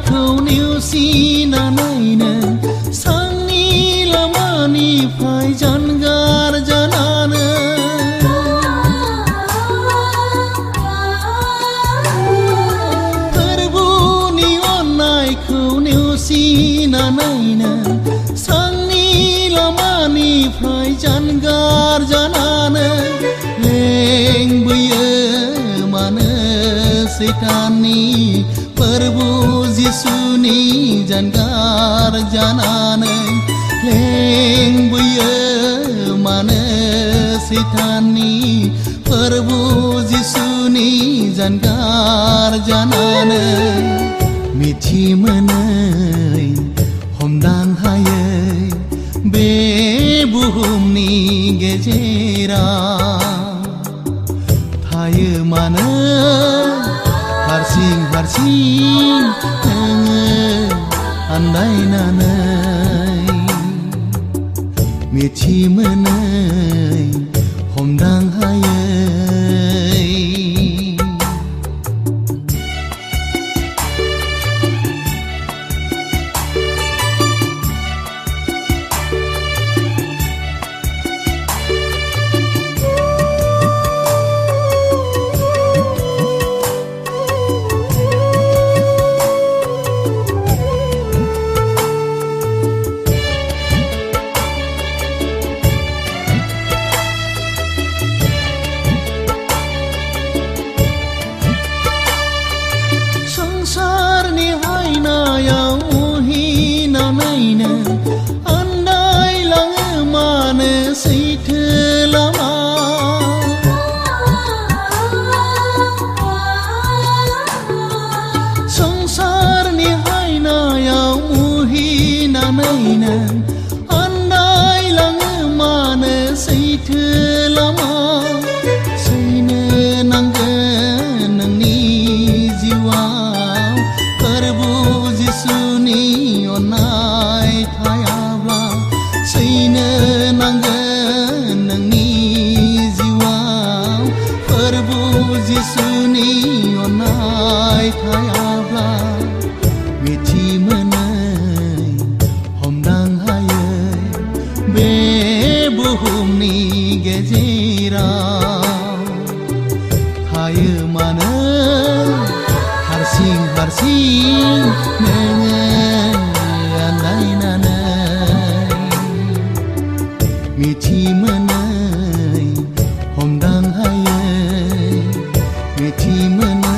खौ नेवसिनानैनो सांनि लामानिफ्राय जानगार जानानै फोरबुनि अननायखौ नेवसिनानैनो सांनि लामानिफ्राय जानगार जानानै लेंबोयो मानो सैताननि प्रभु जिसुनि जानगार जानानै लेंबोयो मानो सैताननि प्रभु जिसुनि जानगार जानानै मिथि मोनै हमदां हायै बे बुहुमनि गेजेराव थायो मानो हारसिं हारसिं नोङो आन्दायनानै मिथि मोनै हमदां हायै संसारनि हायनायाव मुहिनानैनो आन्दायलाङो मानो सैथो लामा संसारनि हायनायाव मुहिनानैनो आन्दायलाङो मानो सैथो लामा सैनो नांगोन नोंनि जिउआव प्रभु जिसुनि अननाय थायाब्ला सैनो नांगोन नोंनि जिउआव प्रभु जिसुनि अननाय थायाब्ला मिथि मोनै हमदां हायै बे बुहुमनि गेजेराव थायो मानो हारसिं हारसिं नोङो आन्दायनानै मिथि मोनै हमदां हायै मिथि मोनै